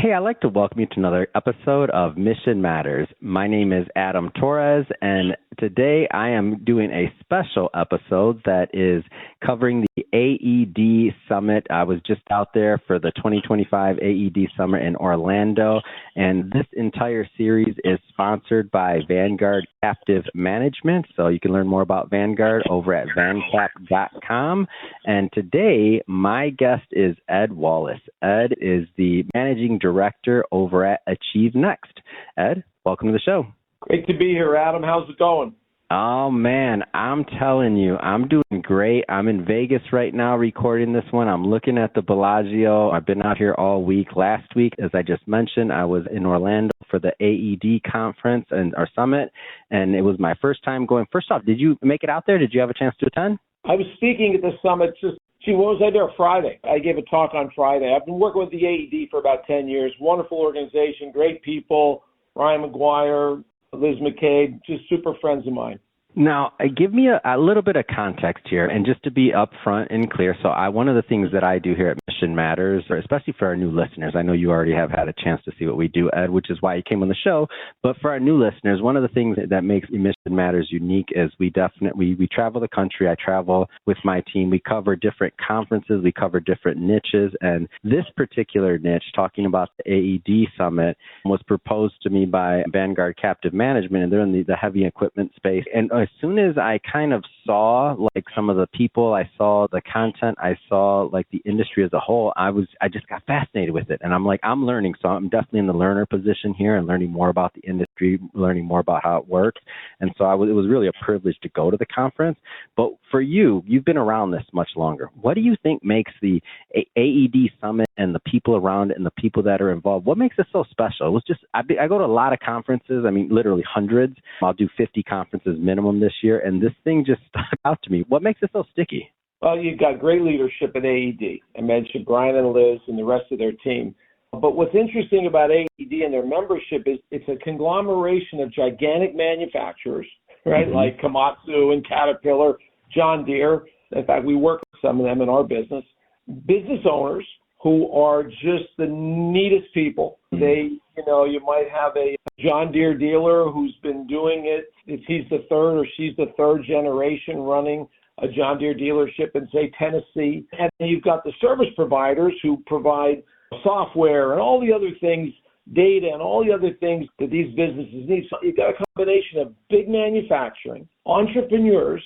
Hey, I'd like to welcome you to another episode of Mission Matters. My name is Adam Torres, and today I am doing a special episode that is covering the AED Summit. I was just out there for the 2025 AED Summit in Orlando, and this entire series is sponsored by Vanguard Captive Management, so you can learn more about Vanguard over at vancap.com. And today, my guest is Ed Wallace. Ed is the Managing Director over at Achieve Next. Ed, welcome to the show. Great to be here, Adam. How's it going? Oh, man, I'm telling you, I'm doing great. I'm in Vegas right now recording this one. I'm looking at the Bellagio. I've been out here all week. Last week, as I just mentioned, I was in Orlando for the AED conference and our summit, and it was my first time going. First off, did you make it out there? Did you have a chance to attend? I was speaking at the summit what was I there Friday? I gave a talk on Friday. I've been working with the AED for about 10 years. Wonderful organization, great people, Ryan McGuire, Liz McCabe, just super friends of mine. Now, give me a little bit of context here, and just to be upfront and clear. So one of the things that I do here at Mission Matters, especially for our new listeners, I know you already have had a chance to see what we do, Ed, which is why you came on the show. But for our new listeners, one of the things that makes Mission Matters unique is we travel the country. I travel with my team. We cover different conferences. We cover different niches. And this particular niche, talking about the AED Summit, was proposed to me by Vanguard Captive Management, and they're in the heavy equipment space. And as soon as I kind of saw like some of the people, I saw the content, I saw like the industry as a whole, I just got fascinated with it. And I'm like, I'm learning. So I'm definitely in the learner position here and learning more about the industry, learning more about how it works. And so it was really a privilege to go to the conference. But for you, you've been around this much longer. What do you think makes the AED Summit and the people around it and the people that are involved, what makes it so special? It was just, I go to a lot of conferences. I mean, literally hundreds. I'll do 50 conferences minimum this year, and this thing just stuck out to me. What makes it so sticky? Well, you've got great leadership at AED. I mentioned Brian and Liz and the rest of their team. But what's interesting about AED and their membership is it's a conglomeration of gigantic manufacturers, right? Mm-hmm. Like Komatsu and Caterpillar, John Deere. In fact, we work with some of them in our business. Business owners who are just the neatest people. Mm-hmm. You might have a John Deere dealer who's been doing it. If he's the third or she's the third generation running a John Deere dealership in, say, Tennessee. And then you've got the service providers who provide software and all the other things, data and all the other things that these businesses need. So you've got a combination of big manufacturing, entrepreneurs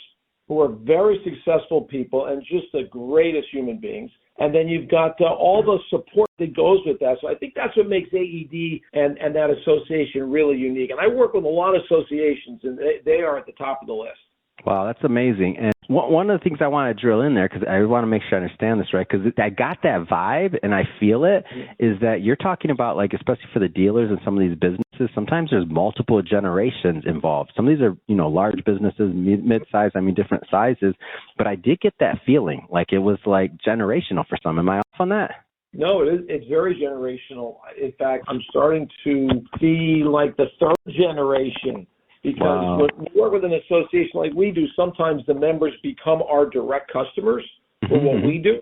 who are very successful people and just the greatest human beings. And then you've got all the support that goes with that. So I think that's what makes AED and that association really unique. And I work with a lot of associations, and they are at the top of the list. Wow, that's amazing. And one of the things I want to drill in there, because I want to make sure I understand this right, because I got that vibe and I feel it, is that you're talking about, like, especially for the dealers and some of these businesses, sometimes there's multiple generations involved. Some of these are, large businesses, mid-size, different sizes. But I did get that feeling, like it was like generational for some. Am I off on that? No, it's very generational. In fact, I'm starting to see like the third generation. Because when you work with an association like we do, sometimes the members become our direct customers for what we do.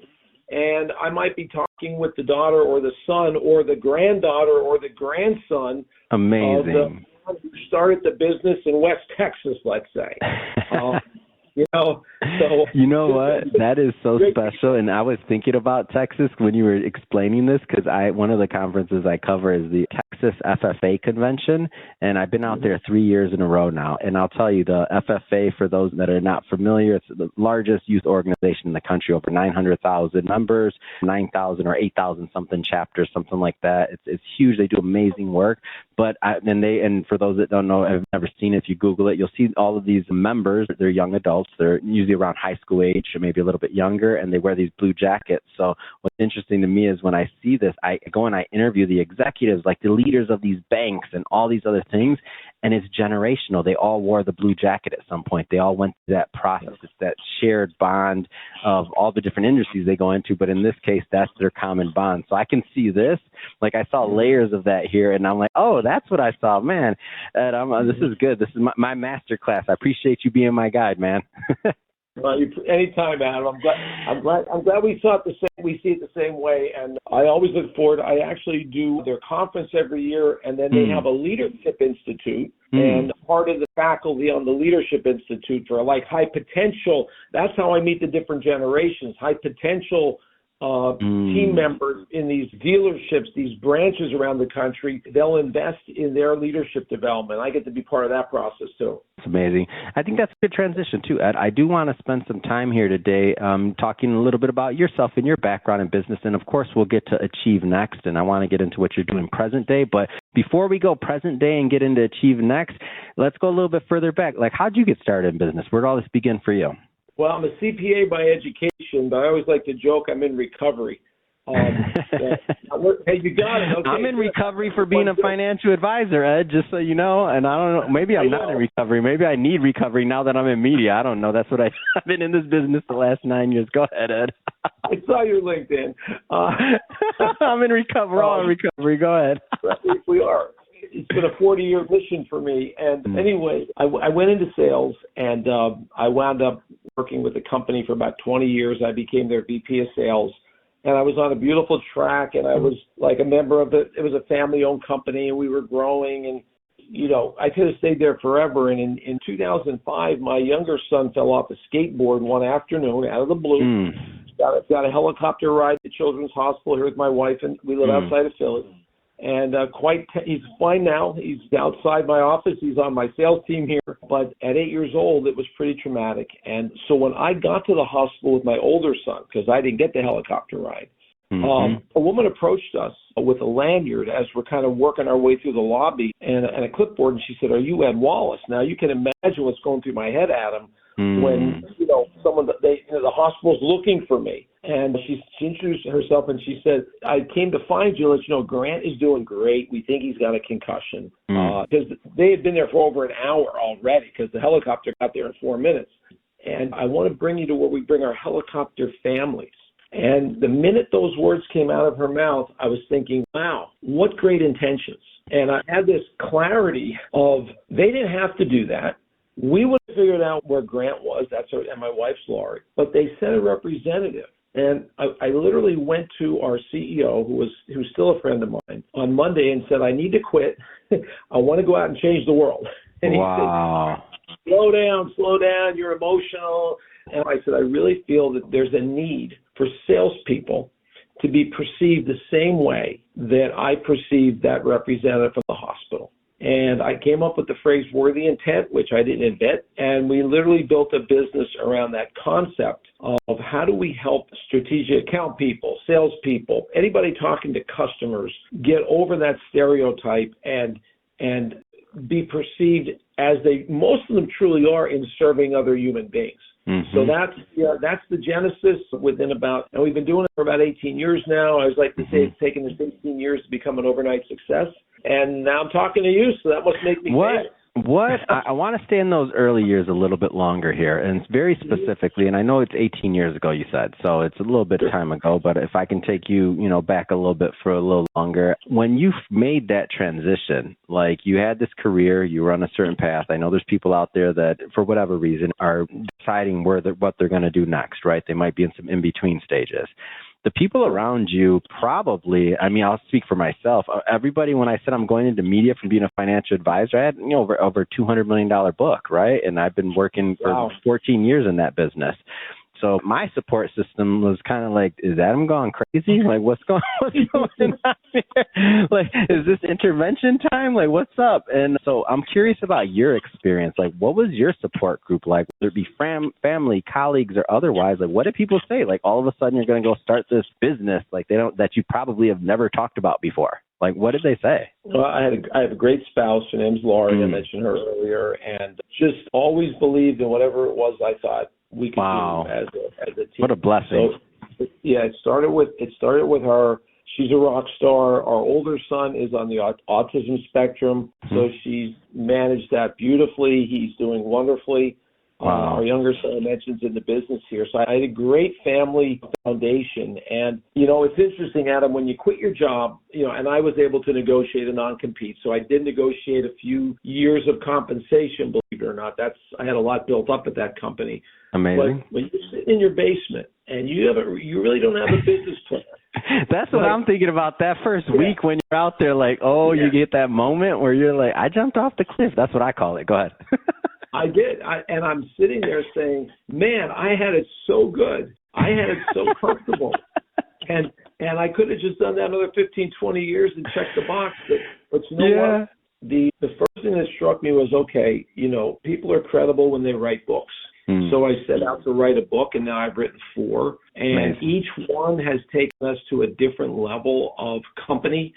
And I might be talking with the daughter or the son or the granddaughter or the grandson Amazing. Of the one who started the business in West Texas, let's say. So you know what? That is so special. And I was thinking about Texas when you were explaining this, because one of the conferences I cover is the Texas FFA convention, and I've been out there 3 years in a row now. And I'll tell you, the FFA, for those that are not familiar, it's the largest youth organization in the country, over 900,000 members, 9,000 or 8,000 something chapters, something like that. It's huge. They do amazing work. But and for those that don't know, I've never seen it, if you Google it, you'll see all of these members. They're young adults. They're usually around high school age or maybe a little bit younger, and they wear these blue jackets. So what's interesting to me is when I see this, I go and I interview the executives, like the leaders of these banks and all these other things, and it's generational. They all wore the blue jacket at some point. They all went through that process. It's that shared bond of all the different industries they go into, but in this case, that's their common bond. So I can see this. Like, I saw layers of that here, and I'm like, oh, that's what I saw, man. And this is good. This is my master class. I appreciate you being my guide, man. Well, anytime, Adam. I'm glad we saw it the same. We see it the same way, and I always look forward. I actually do their conference every year, and then they have a leadership institute, and part of the faculty on the leadership institute for like high potential. That's how I meet the different generations. High potential team members in these dealerships, these branches around the country. They'll invest in their leadership development. I get to be part of that process too. It's amazing. I think that's a good transition too, Ed. I do want to spend some time here today talking a little bit about yourself and your background in business. And of course, we'll get to Achieve Next. And I want to get into what you're doing present day. But before we go present day and get into Achieve Next, let's go a little bit further back. Like, how'd you get started in business? Where did all this begin for you? Well, I'm a CPA by education, but I always like to joke I'm in recovery. Hey, you got it. Okay, I'm in recovery for being a financial advisor, Ed, just so you know. And I don't know, maybe I'm not in recovery. Maybe I need recovery now that I'm in media. I don't know. That's what I've been in this business the last 9 years. Go ahead, Ed. I saw your LinkedIn. I'm in recovery. We're all in recovery. Go ahead. We are. It's been a 40-year mission for me. And anyway, I went into sales, and I wound up working with the company for about 20 years. I became their VP of sales, and I was on a beautiful track, and I was like a member of it. It was a family-owned company, and we were growing, and, you know, I could have stayed there forever. And in 2005, my younger son fell off a skateboard one afternoon out of the blue. Got a helicopter ride to Children's Hospital here with my wife, and we live outside of Philly. And he's fine now. He's outside my office. He's on my sales team here. But at 8 years old, it was pretty traumatic. And so when I got to the hospital with my older son, because I didn't get the helicopter ride, a woman approached us with a lanyard as we're kind of working our way through the lobby and a clipboard. And she said, "Are you Ed Wallace?" Now, you can imagine what's going through my head, Adam, when, you know, the hospital's looking for me. And she introduced herself, and she said, "I came to find you, let you know Grant is doing great. We think he's got a concussion." Because they had been there for over an hour already, because the helicopter got there in 4 minutes. "And I want to bring you to where we bring our helicopter families." And the minute those words came out of her mouth, I was thinking, wow, what great intentions. And I had this clarity of they didn't have to do that. We would have figured out where Grant was, and my wife's Laurie, but they sent a representative. And I literally went to our CEO, who's still a friend of mine, on Monday and said, "I need to quit. I want to go out and change the world." And he said, slow down, you're emotional. And I said, "I really feel that there's a need for salespeople to be perceived the same way that I perceived that representative from the hospital." And I came up with the phrase worthy intent, which I didn't invent. And we literally built a business around that concept of how do we help strategic account people, salespeople, anybody talking to customers get over that stereotype and be perceived as most of them truly are in serving other human beings. So that's the genesis and we've been doing it for about 18 years now. I was like to say it's taken us 18 years to become an overnight success. And now I'm talking to you, so that must make me famous. I want to stay in those early years a little bit longer here, and very specifically, and I know it's 18 years ago you said, so it's a little bit of time ago, but if I can take you, back a little bit for a little longer, when you made that transition, like you had this career, you were on a certain path. I know there's people out there that, for whatever reason, are deciding what they're going to do next, right? They might be in some in-between stages. The people around you probably, I'll speak for myself. Everybody, when I said I'm going into media from being a financial advisor, I had over $200 million book, right? And I've been working for 14 years in that business. So my support system was kind of like, is Adam gone crazy? Like, what's going on here? Like, is this intervention time? Like, what's up? And so I'm curious about your experience. Like, what was your support group like? Whether it be family, colleagues, or otherwise? Like, what did people say? Like, all of a sudden you're going to go start this business like that you probably have never talked about before. Like, what did they say? Well, I have a great spouse. Her name's Laurie. I mentioned her earlier, and just always believed in whatever it was I thought we could do as a team. What a blessing. So, yeah, it started with her. She's a rock star. Our older son is on the autism spectrum, so she's managed that beautifully. He's doing wonderfully. Wow. Our younger son mentions in the business here. So I had a great family foundation. And, it's interesting, Adam, when you quit your job, and I was able to negotiate a non-compete. So I did negotiate a few years of compensation, believe it or not. I had a lot built up at that company. Amazing. But when you sit in your basement and you really don't have a business plan. That's what I'm thinking about that first week when you're out there you get that moment where you're like, I jumped off the cliff. That's what I call it. Go ahead. I did. And I'm sitting there saying, man, I had it so good. I had it so comfortable. And I could have just done that another 15, 20 years and checked the box. But you know what? The first thing that struck me was, okay, people are credible when they write books. So I set out to write a book, and now I've written 4. And each one has taken us to a different level of company.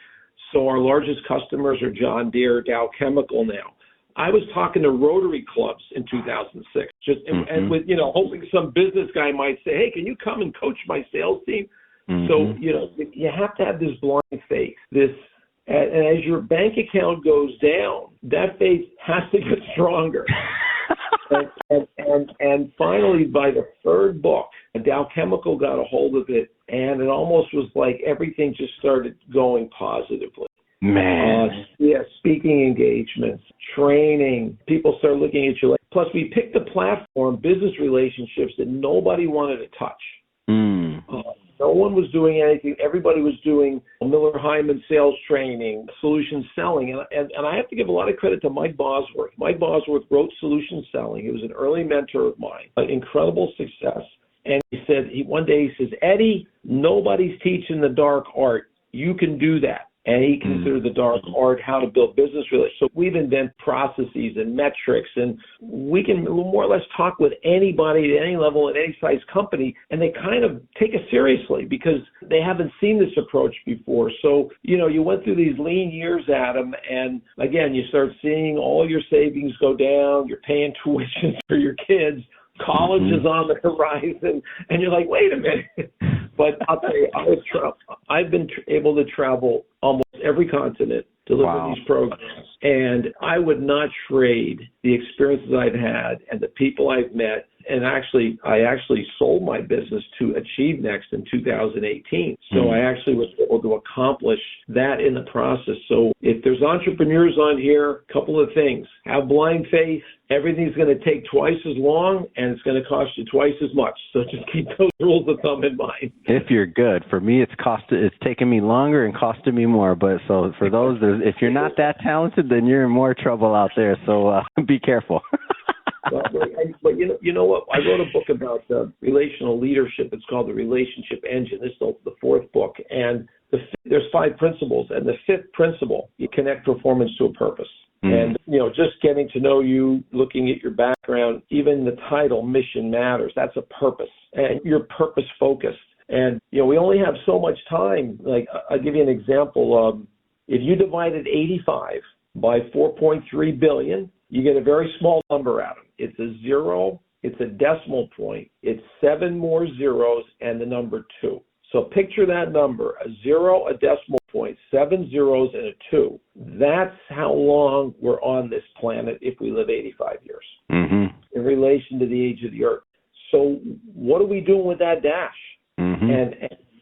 So our largest customers are John Deere, Dow Chemical now. I was talking to Rotary clubs in 2006, and with, hoping some business guy might say, hey, can you come and coach my sales team? So, you have to have this blind faith, and as your bank account goes down, that faith has to get stronger. and finally, by the 3rd book, Dow Chemical got a hold of it, and it almost was like everything just started going positively. Man. Speaking engagements, training, people start looking at you. Plus, we picked a platform, business relationships, that nobody wanted to touch. No one was doing anything. Everybody was doing Miller Hyman sales training, solution selling. And I have to give a lot of credit to Mike Bosworth. Mike Bosworth wrote Solution Selling. He was an early mentor of mine, an incredible success. And one day he says, Eddie, nobody's teaching the dark art. You can do that. And he considered the dark art how to build business relationships. So we've invented processes and metrics, and we can more or less talk with anybody at any level at any size company, and they kind of take it seriously because they haven't seen this approach before. So, you went through these lean years, Adam, and again, you start seeing all your savings go down, you're paying tuition for your kids, college is on the horizon, and you're like, wait a minute. But I'll tell you, I've been able to travel almost every continent, delivering these programs, and I would not trade the experiences I've had and the people I've met. And I actually sold my business to Achieve Next in 2018. So I actually was able to accomplish that in the process. So if there's entrepreneurs on here, a couple of things. Have blind faith. Everything's going to take twice as long, and it's going to cost you twice as much. So just keep those rules of thumb in mind. If you're good. For me, it's taken me longer and costed me more. But so for those, if you're not that talented, then you're in more trouble out there. So be careful. But you know what? I wrote a book about relational leadership. It's called The Relationship Engine. This is the 4th book. And there's 5 principles. And the 5th principle, you connect performance to a purpose. And, just getting to know you, looking at your background, even the title, Mission Matters, that's a purpose. And you're purpose-focused. And, we only have so much time. Like, I'll give you an example. If you divided 85 by 4.3 billion, you get a very small number out of it. It's a 0, it's a decimal point, it's 7 more zeros, and the number 2. So picture that number, a 0, a decimal point, 7 zeros, and a 2. That's how long we're on this planet if we live 85 years in relation to the age of the Earth. So what are we doing with that dash? And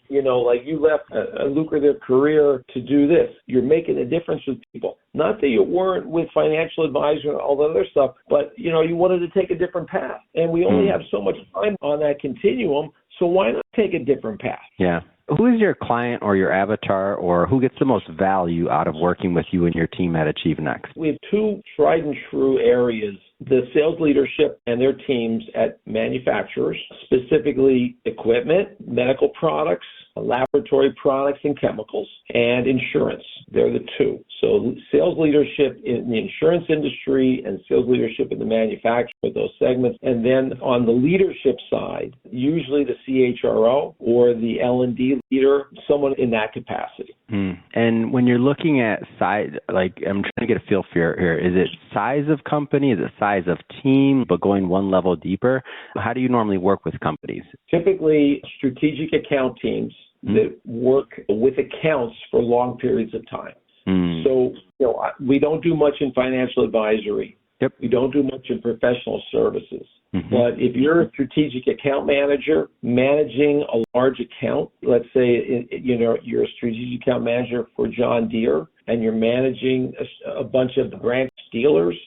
you left a lucrative career to do this. You're making a difference with people. Not that you weren't with financial advisor and all that other stuff, but, you wanted to take a different path. And we only have so much time on that continuum, so why not take a different path? Yeah. Who is your client or your avatar, or who gets the most value out of working with you and your team at Achieve Next? We have 2 tried and true areas, the sales leadership and their teams at manufacturers, specifically equipment, medical products, laboratory products and chemicals, and insurance. They're the 2. So sales leadership in the insurance industry and sales leadership in the manufacturing, those segments. And then on the leadership side, usually the CHRO or the L&D leader, someone in that capacity. And when you're looking at size, like I'm trying to get a feel for here, is it size of company? Is it size of team, but going one level deeper? How do you normally work with companies? Typically, strategic account teams that work with accounts for long periods of time. So, we don't do much in financial advisory. Yep. We don't do much in professional services. Mm-hmm. But if you're a strategic account manager managing a large account, let's say you're a strategic account manager for John Deere and you're managing a bunch of the branch dealers,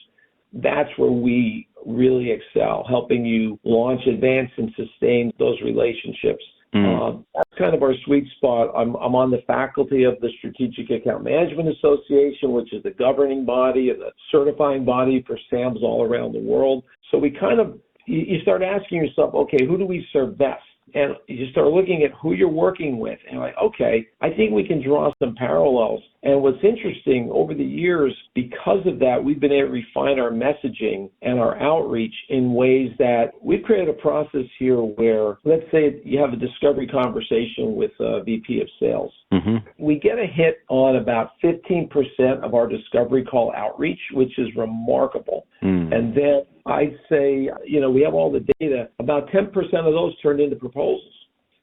that's where we really excel, helping you launch, advance, and sustain those relationships. That's kind of our sweet spot. I'm on the faculty of the Strategic Account Management Association, which is the governing body and the certifying body for SAMs all around the world. So we kind of, you start asking yourself, okay, who do we serve best? And you start looking at who you're working with and like, okay, I think we can draw some parallels. And what's interesting, over the years, because of that, we've been able to refine our messaging and our outreach in ways that we've created a process here where, let's say you have a discovery conversation with a VP of sales. Mm-hmm. We get a hit on about 15% of our discovery call outreach, which is remarkable. And then I'd say, we have all the data. About 10% of those turned into proposals.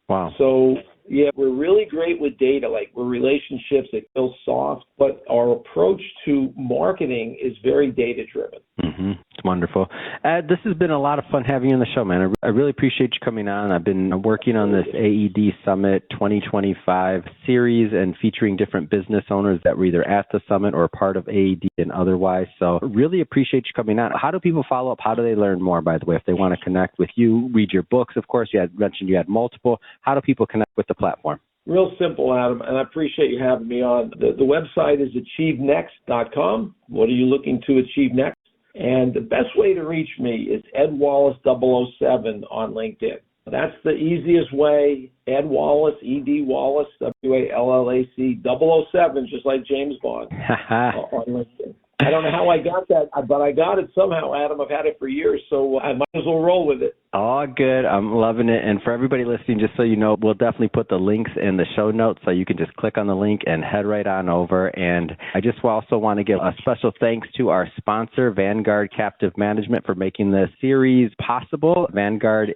Wow. So, yeah, we're really great with data. Like, we're relationships that feel soft, but our approach to marketing is very data-driven. Mm-hmm. It's wonderful. Ed, this has been a lot of fun having you on the show, man. I really appreciate you coming on. I've been working on this AED Summit 2025 series and featuring different business owners that were either at the summit or part of AED and otherwise. So really appreciate you coming on. How do people follow up? How do they learn more, by the way, if they want to connect with you, read your books? Of course, you had mentioned you had multiple. How do people connect with the platform? Real simple, Adam, and I appreciate you having me on. The website is achievenext.com. What are you looking to achieve next? And the best way to reach me is Ed Wallace 007 on LinkedIn. That's the easiest way. Ed Wallace, E.D. Wallace, Wallace 007, just like James Bond on LinkedIn. I don't know how I got that, but I got it somehow, Adam. I've had it for years, so I might as well roll with it. All good. I'm loving it. And for everybody listening, just so you know, we'll definitely put the links in the show notes so you can just click on the link and head right on over. And I just also want to give a special thanks to our sponsor, Vanguard Captive Management, for making this series possible. Vanguard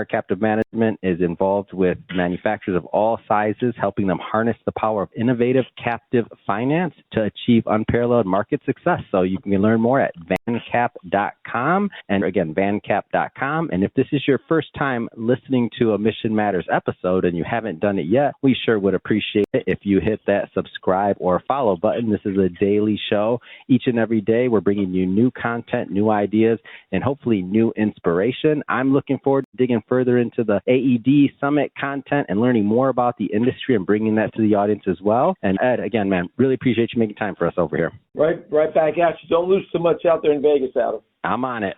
Captive Management is involved with manufacturers of all sizes, helping them harness the power of innovative captive finance to achieve unparalleled market success. So you can learn more at vancap.com. And again, vancap.com. And if this is your first time listening to a Mission Matters episode and you haven't done it yet, we sure would appreciate it if you hit that subscribe or follow button. This is a daily show. Each and every day, we're bringing you new content, new ideas, and hopefully new inspiration. I'm looking forward to digging further into the AED Summit content and learning more about the industry and bringing that to the audience as well. And Ed, again, man, really appreciate you making time for us over here. Right back at you. Don't lose too much out there in Vegas, Adam. I'm on it.